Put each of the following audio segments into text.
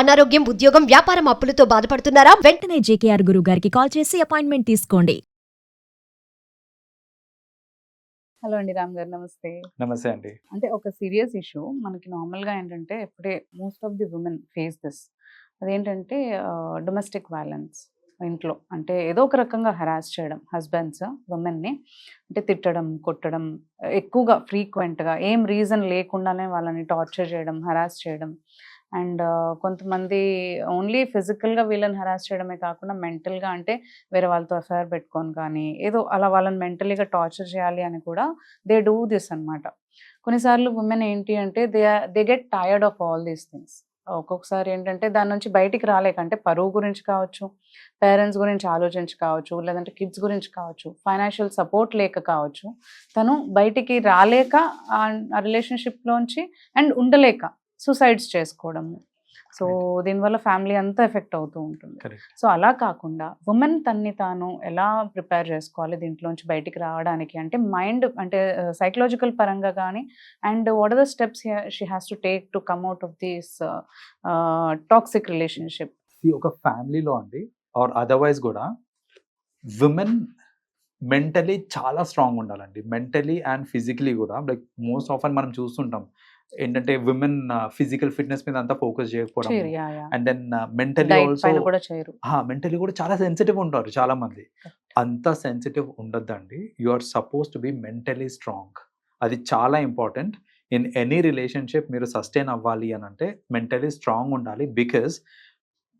అనారోగ్యం, ఉద్యోగం, వ్యాపారం అప్పులతో బాధపడుతున్నారా? వెంటనే జేకేఆర్ గురువు గారికి కాల్ చేసి అపాయింట్మెంట్ తీసుకోండి. హలో అండి, రామ్ గారు నమస్తే. నమస్తే అండి. అంటే ఒక సీరియస్ ఇష్యూ మనకి నార్మల్గా ఏంటంటే ఎప్పుడే most of the women face this. అదేంటంటే డొమెస్టిక్ వైలెన్స్ ఇంట్లో. అంటే ఏదో ఒక రకంగా హెరాస్ చేయడం హస్బెండ్స్ ఉమెన్ని, అంటే తిట్టడం, కొట్టడం, ఎక్కువగా ఫ్రీక్వెంట్గా ఏం రీజన్ లేకుండానే వాళ్ళని టార్చర్ చేయడం, హెరాస్ చేయడం. అండ్ కొంతమంది ఓన్లీ ఫిజికల్గా వీళ్ళని హెరాస్ చేయడమే కాకుండా మెంటల్గా, అంటే వేరే వాళ్ళతో అఫైర్ పెట్టుకొని కానీ ఏదో అలా వాళ్ళని మెంటలీగా టార్చర్ చేయాలి అని కూడా దే డూ దిస్ అనమాట. కొన్నిసార్లు ఉమెన్ ఏంటి అంటే they get tired of all these things. ఒక్కొక్కసారి ఏంటంటే దాని నుంచి బయటికి రాలేక, అంటే పరువు గురించి కావచ్చు, పేరెంట్స్ గురించి ఆలోచించి కావచ్చు, లేదంటే కిడ్స్ గురించి కావచ్చు, ఫైనాన్షియల్ సపోర్ట్ లేక కావచ్చు, తను బయటికి రాలేక ఆ రిలేషన్షిప్లోంచి అండ్ ఉండలేక సూసైడ్స్ చేసుకోవడము. సో దీనివల్ల ఫ్యామిలీ అంతా ఎఫెక్ట్ అవుతూ ఉంటుంది. సో అలా కాకుండా ఉమెన్ తన్ని తాను ఎలా ప్రిపేర్ చేసుకోవాలి దీంట్లోంచి బయటికి రావడానికి, అంటే మైండ్, అంటే సైకలాజికల్ పరంగా కానీ, and what are the steps she has to take to come out of this toxic relationship. ఒక ఫ్యామిలీలో అండి ఆర్ అదర్వైజ్ కూడా విమెన్ మెంటలీ చాలా స్ట్రాంగ్ ఉండాలండి. మెంటలీ అండ్ ఫిజికలీ కూడా. లైక్ మోస్ట్ ఆఫన్ మనం చూస్తుంటాం ఏంటంటే విమెన్ ఫిజికల్ ఫిట్నెస్ మీద అంతా ఫోకస్ చేయకపోవడం, and then mentally also mentally కూడా చాలా సెన్సిటివ్ ఉంటారు చాలా మంది. అంత సెన్సిటివ్ ఉండొద్దండి. You are suppose to be mentally strong. అది చాలా ఇంపార్టెంట్. ఇన్ ఎనీ రిలేషన్షిప్ మీరు సస్టైన్ అవ్వాలి అని అంటే మెంటలీ స్ట్రాంగ్ ఉండాలి. బికాస్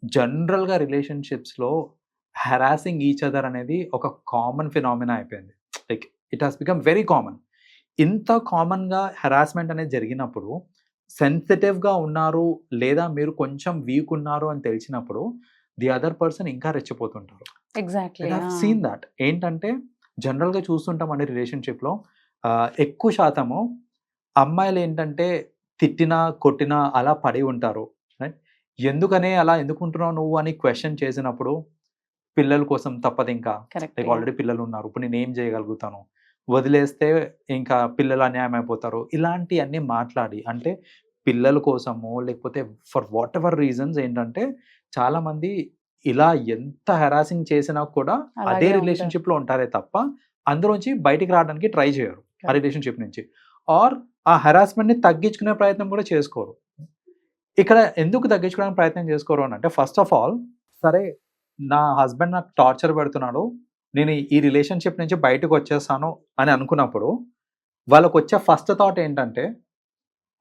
జనరల్గా రిలేషన్షిప్స్లో హెరాసింగ్ ఈచ్ అదర్ అనేది ఒక కామన్ ఫినామినా అయిపోయింది. Like it has become very common. ఇంత కామన్గా హెరాస్మెంట్ అనేది జరిగినప్పుడు, సెన్సిటివ్గా ఉన్నారు లేదా మీరు కొంచెం వీక్ ఉన్నారు అని తెలిసినప్పుడు ది అదర్ పర్సన్ ఇంకా రెచ్చిపోతుంటారు. Exactly scene that. ఏంటంటే జనరల్గా చూస్తుంటాం అండి రిలేషన్షిప్లో ఎక్కువ శాతము అమ్మాయిలు ఏంటంటే తిట్టినా కొట్టినా అలా పడి ఉంటారు. రైట్? ఎందుకనే అలా ఎందుకుంటున్నావు నువ్వు అని క్వశ్చన్ చేసినప్పుడు పిల్లల కోసం తప్పదు. ఇంకా లైక్ ఆల్రెడీ పిల్లలు ఉన్నారు, ఇప్పుడు నేను ఏం చేయగలుగుతాను, వదిలేస్తే ఇంకా పిల్లలు అన్యాయం అయిపోతారు, ఇలాంటివన్నీ మాట్లాడి, అంటే పిల్లల కోసము లేకపోతే ఫర్ వాట్ ఎవర్ రీజన్స్ ఏంటంటే చాలామంది ఇలా ఎంత హెరాసింగ్ చేసినా కూడా అదే రిలేషన్షిప్లో ఉంటారే తప్ప అందులోంచి బయటికి రావడానికి ట్రై చేయరు ఆ రిలేషన్షిప్ నుంచి. ఆర్ ఆ హెరాస్మెంట్ని తగ్గించుకునే ప్రయత్నం కూడా చేసుకోరు. ఇక్కడ ఎందుకు తగ్గించుకోవడానికి ప్రయత్నం చేసుకోరు అని అంటే, ఫస్ట్ ఆఫ్ ఆల్, సరే నా హస్బెండ్ నాకు టార్చర్ పెడుతున్నాడు, నేను ఈ రిలేషన్షిప్ నుంచి బయటకు వచ్చేస్తాను అని అనుకున్నప్పుడు వాళ్ళకు వచ్చే ఫస్ట్ థాట్ ఏంటంటే,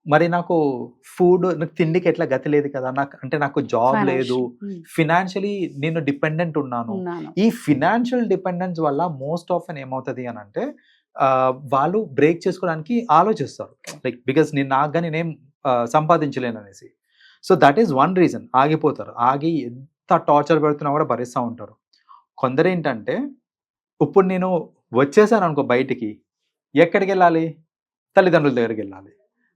మరి నాకు నాకు తిండికి ఎట్లా గతి లేదు కదా, నాకు జాబ్ లేదు, ఫినాన్షియలీ నేను డిపెండెంట్ ఉన్నాను. ఈ ఫినాన్షియల్ డిపెండెన్స్ వల్ల మోస్ట్ ఆఫ్ ఏమవుతుంది అని అంటే వాళ్ళు బ్రేక్ చేసుకోవడానికి ఆలోచిస్తారు. లైక్ బికాస్ నాకు నేనేం సంపాదించలేను అనేసి. So that is one reason. ఆగిపోతారు. ఆగి ఎంత టార్చర్ పెడుతున్నా కూడా భరిస్తూ ఉంటారు. కొందరు ఏంటంటే, ఇప్పుడు నేను వచ్చేసాను అనుకో బయటికి, ఎక్కడికి వెళ్ళాలి? తల్లిదండ్రుల దగ్గరికి వెళ్ళాలి.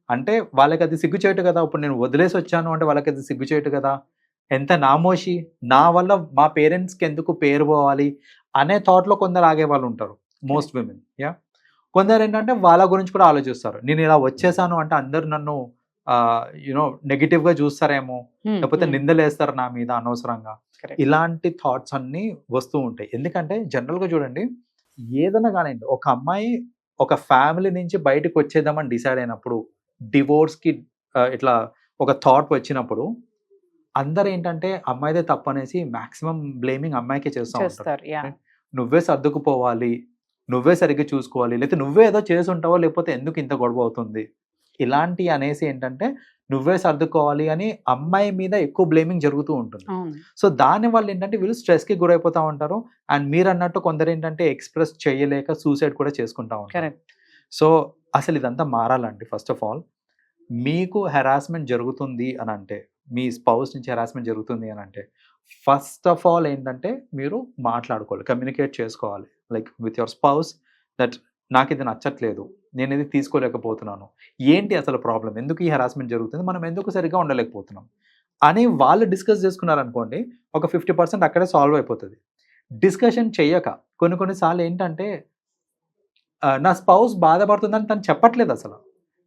అంటే వాళ్ళకి అది సిగ్గుచేటు కదా. ఇప్పుడు నేను వదిలేసి వచ్చాను అంటే వాళ్ళకి అది సిగ్గుచేటు కదా. ఎంత నామోషి, నా వల్ల మా పేరెంట్స్కి ఎందుకు పేరు పోవాలి అనే థాట్లో కొందరు ఆగే వాళ్ళు ఉంటారు. Most women. యా. కొందరు ఏంటంటే వాళ్ళ గురించి కూడా ఆలోచిస్తారు. నేను ఇలా వచ్చేసాను అంటే అందరు నన్ను నెగిటివ్గా చూస్తారేమో, లేకపోతే నిందలేస్తారు నా మీద అనవసరంగా. ఇలాంటి థాట్స్ అన్నీ వస్తూ ఉంటాయి. ఎందుకంటే జనరల్గా చూడండి, ఏదైనా కానివ్వండి, ఒక అమ్మాయి ఒక ఫ్యామిలీ నుంచి బయటకు వచ్చేద్దామని డిసైడ్ అయినప్పుడు, డివోర్స్కి ఇట్లా ఒక థాట్ వచ్చినప్పుడు అందరు ఏంటంటే అమ్మాయిదే తప్పు అనేసి మ్యాక్సిమం బ్లేమింగ్ అమ్మాయికే చేస్తూ ఉంటారు. నువ్వే సర్దుకుపోవాలి, నువ్వే సరిగ్గా చూసుకోవాలి, లేకపోతే నువ్వే ఏదో చేసి ఉంటావో, లేకపోతే ఎందుకు ఇంత గొడవ అవుతుంది, ఇలాంటి అనేసి ఏంటంటే నువ్వే సర్దుకోవాలి అని అమ్మాయి మీద ఎక్కువ బ్లేమింగ్ జరుగుతూ ఉంటుంది. సో దానివల్ల ఏంటంటే వీళ్ళు స్ట్రెస్కి గురైపోతూ ఉంటారు. అండ్ మీరు అన్నట్టు కొందరు ఏంటంటే ఎక్స్ప్రెస్ చేయలేక సూసైడ్ కూడా చేసుకుంటా ఉంటారు. సో అసలు ఇదంతా మారాలండి. ఫస్ట్ ఆఫ్ ఆల్, మీకు హెరాస్మెంట్ జరుగుతుంది అని అంటే, మీ స్పౌస్ నుంచి హెరాస్మెంట్ జరుగుతుంది అని అంటే, ఫస్ట్ ఆఫ్ ఆల్ ఏంటంటే మీరు మాట్లాడుకోవాలి, కమ్యూనికేట్ చేసుకోవాలి. Like with your spouse that నాకు ఇది నచ్చట్లేదు, నేను ఇది తీసుకోలేకపోతున్నాను, ఏంటి అసలు ప్రాబ్లం, ఎందుకు ఈ హెరాస్మెంట్ జరుగుతుంది, మనం ఎందుకు సరిగ్గా ఉండలేకపోతున్నాం అని వాళ్ళు డిస్కస్ చేసుకున్నారనుకోండి, ఒక 50% అక్కడే సాల్వ్ అయిపోతుంది. డిస్కషన్ చెయ్యక కొన్నిసార్లు ఏంటంటే నా స్పౌస్ బాధపడుతుందని తను చెప్పట్లేదు. అసలు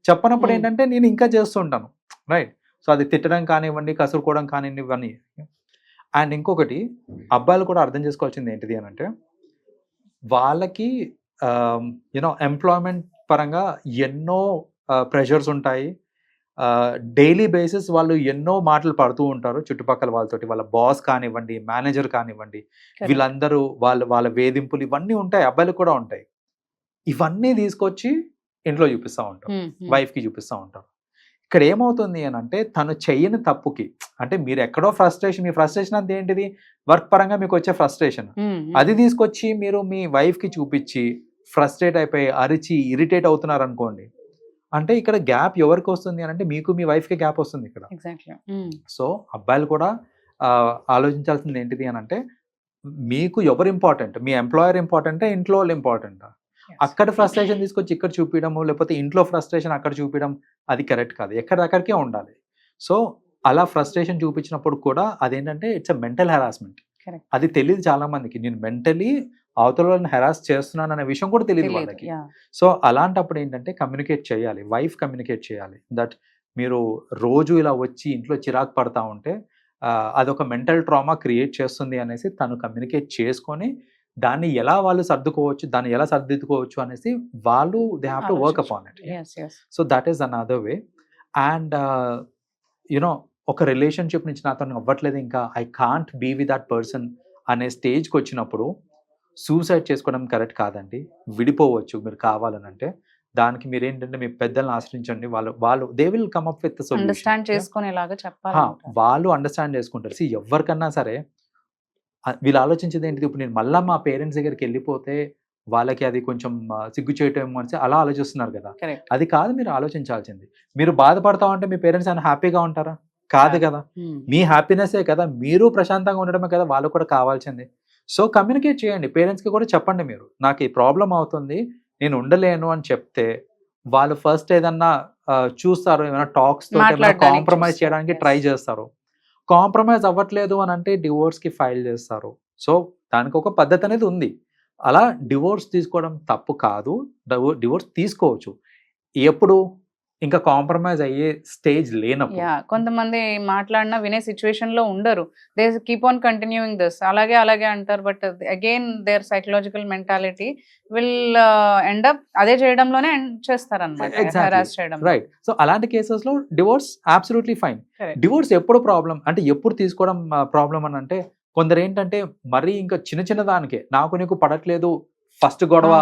చెప్పనప్పుడు ఏంటంటే నేను ఇంకా చేస్తుంటాను. రైట్? సో అది తిట్టడం కానివ్వండి, కసురుకోవడం కానివ్వండి. అండ్ ఇంకొకటి అబ్బాయిలు కూడా అర్థం చేసుకోవాల్సింది ఏంటిది అని అంటే, వాళ్ళకి ఎంప్లాయ్మెంట్ పరంగా ఎన్నో ప్రెషర్స్ ఉంటాయి. డైలీ బేసిస్ వాళ్ళు ఎన్నో మాటలు పడుతూ ఉంటారు చుట్టుపక్కల వాళ్ళతోటి, వాళ్ళ బాస్ కానివ్వండి, మేనేజర్ కానివ్వండి, వీళ్ళందరూ వాళ్ళ వేధింపులు ఇవన్నీ ఉంటాయి, అబ్బాయిలకు కూడా ఉంటాయి. ఇవన్నీ తీసుకొచ్చి ఇంట్లో చూపిస్తూ ఉంటారు, వైఫ్కి చూపిస్తూ ఉంటారు. ఇక్కడ ఏమవుతుంది అని అంటే, తను చెయ్యని తప్పుకి, అంటే మీరు ఎక్కడో మీ ఫ్రస్ట్రేషన్ అంతా ఏంటిది, వర్క్ పరంగా మీకు వచ్చే ఫ్రస్ట్రేషన్, అది తీసుకొచ్చి మీరు మీ వైఫ్కి చూపించి ఫ్రస్ట్రేట్ అయిపోయి అరిచి ఇరిటేట్ అవుతున్నారు అనుకోండి, అంటే ఇక్కడ గ్యాప్ ఎవరికి వస్తుంది అని అంటే, మీకు మీ వైఫ్కి గ్యాప్ వస్తుంది ఇక్కడ. సో అబ్బాయిలు కూడా ఆలోచించాల్సింది ఏంటిది అని అంటే, మీకు ఎవరు ఇంపార్టెంట్, మీ ఎంప్లాయర్ ఇంపార్టెంటా, ఇంట్లో వాళ్ళు ఇంపార్టెంటా? అక్కడ ఫ్రస్ట్రేషన్ తీసుకొచ్చి ఇక్కడ చూపించడము, లేకపోతే ఇంట్లో ఫ్రస్ట్రేషన్ అక్కడ చూపించడం, అది కరెక్ట్ కాదు. ఎక్కడికక్కడికే ఉండాలి. సో అలా ఫ్రస్ట్రేషన్ చూపించినప్పుడు కూడా అదేంటంటే ఇట్స్ అ మెంటల్ హెరాస్మెంట్. అది తెలియదు చాలా మందికి, నేను మెంటలీ అవతల వాళ్ళని హెరాస్ చేస్తున్నాను అనే విషయం కూడా తెలియదు వాళ్ళకి. సో అలాంటప్పుడు ఏంటంటే కమ్యూనికేట్ చేయాలి, వైఫ్ కమ్యూనికేట్ చేయాలి దట్ మీరు రోజు ఇలా వచ్చి ఇంట్లో చిరాకు పడతా ఉంటే అదొక మెంటల్ ట్రామా క్రియేట్ చేస్తుంది అనేసి తను కమ్యూనికేట్ చేసుకొని దాన్ని ఎలా వాళ్ళు సర్దుకోవచ్చు, దాన్ని ఎలా సర్దిద్దుకోవచ్చు అనేసి వాళ్ళు they have to work upon it. So that is another way. And ఒక రిలేషన్షిప్ నుంచి నాతో అవ్వట్లేదు, ఇంకా I can't be with that person అనే స్టేజ్కి వచ్చినప్పుడు సూసైడ్ చేసుకోవడం కరెక్ట్ కాదండి. విడిపోవచ్చు మీరు కావాలనంటే. దానికి మీరు ఏంటంటే మీ పెద్దలను ఆశ్రయించండి, వాళ్ళు they will come up with solution. Understand చేసుకునేలాగా చెప్పాలి. వాళ్ళు అండర్స్టాండ్ చేసుకుంటారు. ఎవరికన్నా సరే వీళ్ళు ఆలోచించేది ఏంటిది, ఇప్పుడు నేను మళ్ళీ మా పేరెంట్స్ దగ్గరికి వెళ్ళిపోతే వాళ్ళకి అది కొంచెం సిగ్గు చేయటం అని అలా ఆలోచిస్తున్నారు కదా. అది కాదు మీరు ఆలోచించాల్సింది. మీరు బాధపడతా ఉంటే మీ పేరెంట్స్ ఏమైనా హ్యాపీగా ఉంటారా? కాదు కదా. మీ హ్యాపీనెస్సే కదా, మీరు ప్రశాంతంగా ఉండడమే కదా వాళ్ళు కూడా కావాల్సింది. సో కమ్యూనికేట్ చేయండి, పేరెంట్స్కి కూడా చెప్పండి, మీరు నాకు ఈ ప్రాబ్లం అవుతుంది, నేను ఉండలేను అని చెప్తే వాళ్ళు ఫస్ట్ ఏదన్నా చూస్తారు, ఏమైనా టాక్స్ తో కాంప్రమైజ్ చేయడానికి ట్రై చేస్తారు. కాంప్రమైజ్ అవ్వట్లేదు అని అంటే డివోర్స్కి ఫైల్ చేస్తారు. సో దానికి ఒక పద్ధతి అనేది ఉంది. అలా డివోర్స్ తీసుకోవడం తప్పు కాదు, డివోర్స్ తీసుకోవచ్చు ఎప్పుడు ఇంకా కాంప్రమైజ్ అయ్యే స్టేజ్ లేనప్పుడు. కొంతమంది మాట్లాడినా వినే సిచ్యువేషన్ లో ఉండరు, they keep on continuing this, అలాగే అంటారు. But again their psychological mentality will end up అదే చేయడంలోనే ఎండ్ చేస్తారు అన్నమాట. రైట్. సో అలాంటి కేసెస్ లో డివోర్స్ అబ్సల్యూట్లీ ఫైన్. డివోర్స్ ఎప్పుడు ప్రాబ్లం అంటే, ఎప్పుడు తీసుకోవడం ప్రాబ్లం అని అంటే, కొందరు ఏంటంటే మరీ ఇంకా చిన్న దానికే నాకు నీకు పడట్లేదు, ఫస్ట్ గొడవ,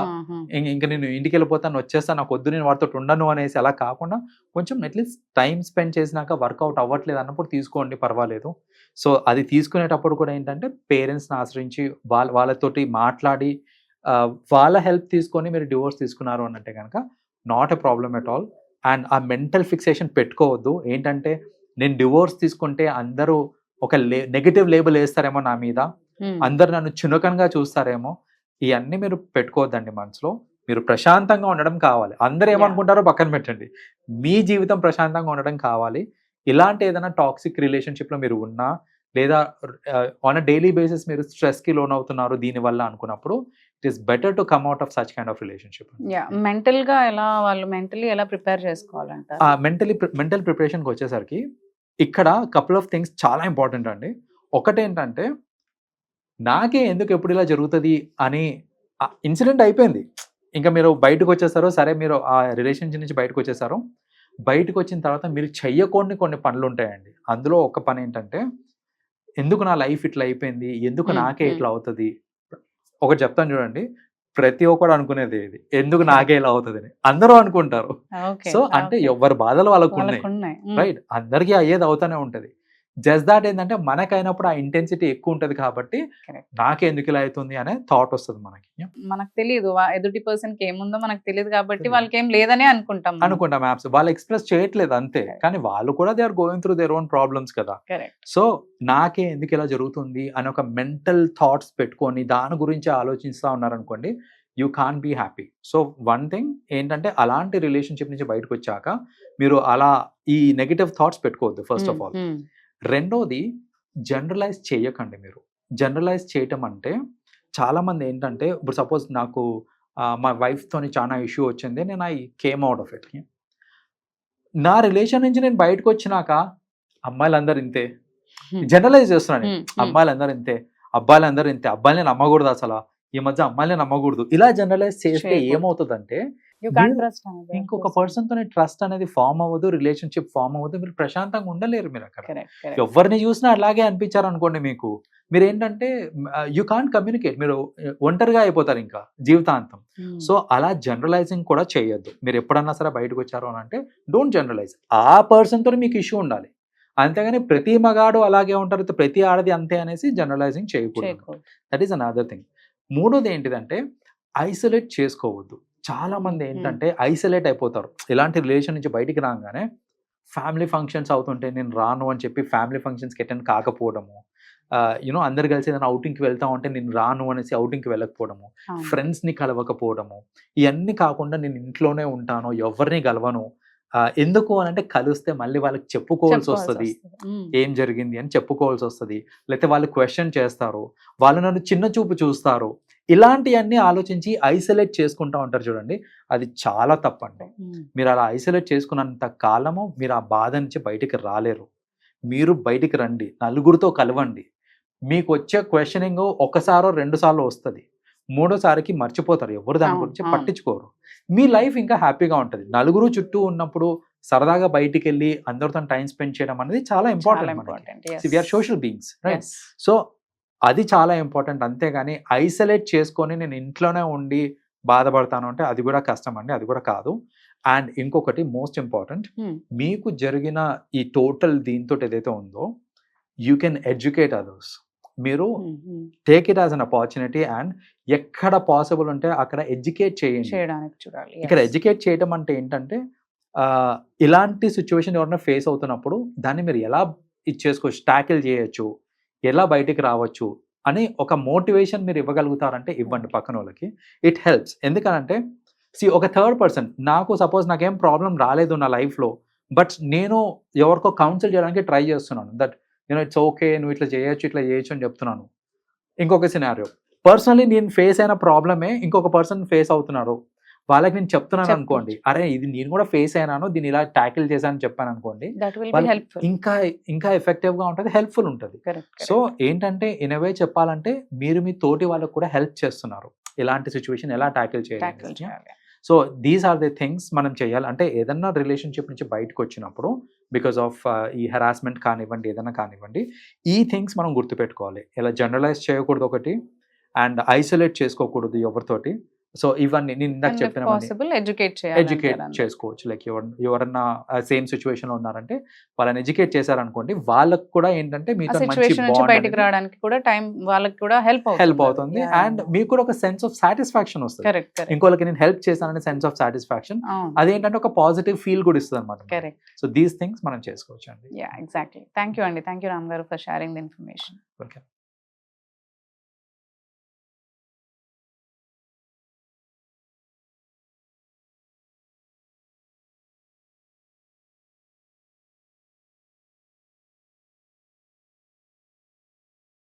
ఇంకా నేను ఇంటికి వెళ్ళిపోతాను, వచ్చేస్తాను, నాకు వద్దు, నేను వాటితో ఉండను అనేసి అలా కాకుండా కొంచెం అట్లీస్ట్ టైం స్పెండ్ చేసినాక వర్కౌట్ అవ్వట్లేదు అన్నప్పుడు తీసుకోండి, పర్వాలేదు. సో అది తీసుకునేటప్పుడు కూడా ఏంటంటే పేరెంట్స్ని ఆశ్రయించి వాళ్ళతోటి మాట్లాడి వాళ్ళ హెల్ప్ తీసుకొని మీరు డివోర్స్ తీసుకున్నారు అనంటే కనుక not a problem at all. And ఆ మెంటల్ ఫిక్సేషన్ పెట్టుకోవద్దు. ఏంటంటే నేను డివోర్స్ తీసుకుంటే అందరూ ఒక నెగటివ్ లేబుల్ వేస్తారేమో నా మీద, అందరు నన్ను చునకంగా చూస్తారేమో, ఇవన్నీ మీరు పెట్టుకోవద్దండి మనసులో. మీరు ప్రశాంతంగా ఉండడం కావాలి. అందరు ఏమనుకుంటారో పక్కన పెట్టండి, మీ జీవితం ప్రశాంతంగా ఉండడం కావాలి. ఇలాంటి ఏదైనా టాక్సిక్ రిలేషన్షిప్లో మీరు ఉన్నా, లేదా ఆన్ అ డైలీ బేసిస్ మీరు స్ట్రెస్కి లోన్ అవుతున్నారు దీనివల్ల అనుకున్నప్పుడు, it is better to come out of such kind of relationship. మెంటల్గా వాళ్ళు మెంటలీ ఎలా ప్రిపేర్ చేసుకోవాలంట? మెంటల్ ప్రిపరేషన్కి వచ్చేసరికి ఇక్కడ కపుల్ ఆఫ్ థింగ్స్ చాలా ఇంపార్టెంట్ అండి. ఒకటేంటంటే, నాకే ఎందుకు ఎప్పుడు ఇలా జరుగుతుంది అని ఇన్సిడెంట్ అయిపోయింది, ఇంకా మీరు బయటకు వచ్చేసారు, సరే మీరు ఆ రిలేషన్షిప్ నుంచి బయటకు వచ్చేసారు. బయటకు వచ్చిన తర్వాత మీరు చెయ్యకూడని కొన్ని పనులు ఉంటాయండి. అందులో ఒక పని ఏంటంటే, ఎందుకు నా లైఫ్ ఇట్లా అయిపోయింది, ఎందుకు నాకే ఇట్లా అవుతుంది. ఒకటి చెప్తాను చూడండి, ప్రతి ఒక్కడు అనుకునేది ఇది, ఎందుకు నాకే ఇలా అవుతుంది అని అందరూ అనుకుంటారు. సో అంటే ఎవరి బాధలు వాళ్ళకు ఉన్నాయి, రైట్? అందరికీ అయ్యేది అవుతానే ఉంటది. జస్ట్ దాట్ ఏంటంటే మనకైనప్పుడు ఆ ఇంటెన్సిటీ ఎక్కువ ఉంటుంది కాబట్టి నాకే ఎందుకు ఇలా అవుతుంది అనే థాట్ వస్తుంది మనకు తెలియదు, ఎదుటి పర్సన్ కి ఏముందో మనకు తెలియదు కాబట్టి వాళ్ళకి ఏం లేదనే అనుకుంటాం. యాప్స్ వాళ్ళు ఎక్స్ప్రెస్ చేయట్లేదు అంతే, కానీ వాళ్ళు కూడా they are going through their own problems కదా. సో నాకే ఎందుకు ఇలా జరుగుతుంది అని ఒక మెంటల్ థాట్స్ పెట్టుకొని దాని గురించి ఆలోచిస్తూ ఉన్నారనుకోండి, you can be happy. So one thing ఏంటంటే, అలాంటి రిలేషన్షిప్ నుంచి బయటకు వచ్చాక మీరు అలా ఈ నెగటివ్ థాట్స్ పెట్టుకోవద్దు ఫస్ట్ ఆఫ్ ఆల్. రెండోది, జనరలైజ్ చేయకండి. మీరు జనరలైజ్ చేయటం అంటే, చాలామంది ఏంటంటే, ఇప్పుడు సపోజ్ నాకు మా వైఫ్తోని చాలా ఇష్యూ వచ్చింది, నేను I came out of it. నా రిలేషన్ నుంచి నేను బయటకు వచ్చినాక అమ్మాయిలందరూ ఇంతే, జనరలైజ్ చేస్తున్నాను Hmm. అమ్మాయిలందరూ ఇంతే, అబ్బాయిలందరూ ఇంతే, అబ్బాయిని నమ్మకూడదు అసలు, ఈ మధ్య అమ్మాయిని నమ్మకూడదు, ఇలా జనరలైజ్ చేస్తే చేయకూడదు. ఏమవుతుందంటే You can't మీరు trust another ఇంకొక person. పర్సన్ తోనే ట్రస్ట్ అనేది ఫామ్ అవ్వదు, రిలేషన్షిప్ ఫామ్ అవ్వదు, మీరు ప్రశాంతంగా ఉండలేరు మీరు అక్కడ. Correct, correct. ఎవరిని చూసినా అలాగే అనిపించారు అనుకోండి మీకు, మీరు ఏంటంటే యూ కాంట్ కమ్యూనికేట్, మీరు ఒంటరిగా అయిపోతారు ఇంకా జీవితాంతం. Hmm. సో అలా జనరలైజింగ్ కూడా చేయొద్దు. మీరు ఎప్పుడన్నా సరే బయటకు వచ్చారు అని అంటే డోంట్ జనరలైజ్, ఆ పర్సన్ తోనే మీకు ఇష్యూ ఉండాలి, అంతేగాని ప్రతి మగాడు అలాగే ఉంటారు, ప్రతి ఆడది అంతే అనేసి జనరలైజింగ్ చేయకూడదు. చేయకూడదు. That is another thing. మూడోది ఏంటిదంటే ఐసోలేట్ చేసుకోవద్దు. చాలా మంది ఏంటంటే ఐసోలేట్ అయిపోతారు, ఇలాంటి రిలేషన్ నుంచి బయటికి రాగానే ఫ్యామిలీ ఫంక్షన్స్ అవుతుంటే నేను రాను అని చెప్పి ఫ్యామిలీ ఫంక్షన్స్కి అటెండ్ కాకపోవడము, యూనో అందరు కలిసి ఏదైనా అవుటింగ్కి వెళ్తా ఉంటే నేను రాను అనేసి అవుటింగ్కి వెళ్ళకపోవడము, అవును. ఫ్రెండ్స్ని కలవకపోవడము, ఇవన్నీ కాకుండా నేను ఇంట్లోనే ఉంటాను, ఎవరిని కలవను. ఎందుకు అని అంటే కలిస్తే మళ్ళీ వాళ్ళకి చెప్పుకోవాల్సి వస్తుంది, ఏం జరిగింది అని చెప్పుకోవాల్సి వస్తుంది, లేకపోతే వాళ్ళు క్వశ్చన్ చేస్తారు, వాళ్ళు నన్ను చిన్న చూపు చూస్తారు, ఇలాంటివన్నీ ఆలోచించి ఐసోలేట్ చేసుకుంటా ఉంటారు చూడండి, అది చాలా తప్పండి. మీరు అలా ఐసోలేట్ చేసుకున్నంత కాలము మీరు ఆ బాధ నుంచి బయటికి రాలేరు. మీరు బయటికి రండి, నలుగురితో కలవండి, మీకు వచ్చే క్వశ్చనింగ్ ఒకసారో 2 సార్లు వస్తుంది, 3ఓసారికి మర్చిపోతారు, ఎవరు దాని అవును, గురించి అవును. పట్టించుకోరు, మీ లైఫ్ ఇంకా హ్యాపీగా ఉంటుంది. నలుగురు చుట్టూ ఉన్నప్పుడు సరదాగా బయటికి వెళ్ళి అందరితో టైం స్పెండ్ చేయడం అనేది చాలా important. We are social beings, right? So అది చాలా ఇంపార్టెంట్. అంతేగాని ఐసోలేట్ చేసుకొని నేను ఇంట్లోనే ఉండి బాధపడతాను అంటే అది కూడా కష్టం అండి, అది కూడా కాదు. అండ్ ఇంకొకటి మోస్ట్ ఇంపార్టెంట్, మీకు జరిగిన ఈ టోటల్ దీంతో ఏదైతే ఉందో యూ కెన్ ఎడ్యుకేట్ అదర్స్. మీరు take it as an opportunity and ఎక్కడ పాసిబుల్ ఉంటే అక్కడ ఎడ్యుకేట్ చేయండి. చేయడానికి చూడాలి. ఇక్కడ ఎడ్యుకేట్ చేయడం అంటే ఏంటంటే ఇలాంటి సిచ్యువేషన్ ఎవరైనా ఫేస్ అవుతున్నప్పుడు దాన్ని మీరు ఎలా ఇచ్చేసుకోవచ్చు, ట్యాకిల్ చేయొచ్చు, ఎలా బయటికి రావచ్చు అని ఒక మోటివేషన్ మీరు ఇవ్వగలుగుతారంటే ఇవ్వండి పక్కన వాళ్ళకి. It helps. ఎందుకనంటే ఒక థర్డ్ పర్సన్, నాకు సపోజ్ నాకేం ప్రాబ్లం రాలేదు నా లైఫ్లో, బట్ నేను ఎవరికో కౌన్సిల్ చేయడానికి ట్రై చేస్తున్నాను, దట్ యూనో ఇట్స్ ఓకే, నువ్వు ఇట్లా చేయొచ్చు అని చెప్తున్నాను. ఇంకొక సినారియో, పర్సనలీ నేను ఫేస్ అయిన ప్రాబ్లమే ఇంకొక పర్సన్ ఫేస్ అవుతున్నారు, వాళ్ళకి నేను చెప్తున్నాను అనుకోండి, అరే ఇది నేను కూడా ఫేస్ అయినాను, దీన్ని ఇలా ట్యాకిల్ చేశాను చెప్పాను అనుకోండి, ఇంకా ఎఫెక్టివ్ గా ఉంటుంది, హెల్ప్ఫుల్ ఉంటుంది. సో ఏంటంటే ఇన్ ఎ వే చెప్పాలంటే మీరు మీ తోటి వాళ్ళకు కూడా హెల్ప్ చేస్తున్నారు, ఇలాంటి సిచ్యువేషన్ ఎలా ట్యాకిల్ చేయాలి. So these are the things మనం చేయాలి. అంటే ఏదన్నా రిలేషన్షిప్ నుంచి బయటకు వచ్చినప్పుడు బికాస్ ఆఫ్ ఈ హెరాస్మెంట్ కానివ్వండి, ఏదైనా కానివ్వండి, ఈ థింగ్స్ మనం గుర్తుపెట్టుకోవాలి. ఇలా జనరలైజ్ చేయకూడదు ఒకటి, అండ్ ఐసోలేట్ చేసుకోకూడదు ఎవరితోటి. సో ఇవన్నీ నేను ఇందాక చెప్పిన ఎడ్యుకేట్ చేసుకోవచ్చు. లైక్ ఎవరన్నా సేమ్ సిచ్యువేషన్ లో ఉన్నారంటే వాళ్ళని ఎడ్యుకేట్ చేశారనుకోండి, వాళ్ళకి కూడా ఏంటంటే మీతో బయటికి రావడానికి కూడా టైం వాళ్ళకి కూడా హెల్ప్ అవుతుంది, అండ్ మీకు కూడా ఒక సెన్స్ ఆఫ్ సాటిస్ఫాక్షన్ వస్తుంది. ఇంకోళ్ళకి నేను హెల్ప్ చేశాననే సెన్స్ ఆఫ్ సాటిస్ఫాక్షన్, అదేంటంటే ఒక పాజిటివ్ ఫీల్ కూడా ఇస్తుంది అనమాట. సో దీస్ థింగ్స్ మనం చేసుకోవచ్చు అండి. ఎగ్జాక్ట్లీ. థ్యాంక్ యూ అండి, థ్యాంక్ యూ రామ్ గారు for sharing the information. Okay.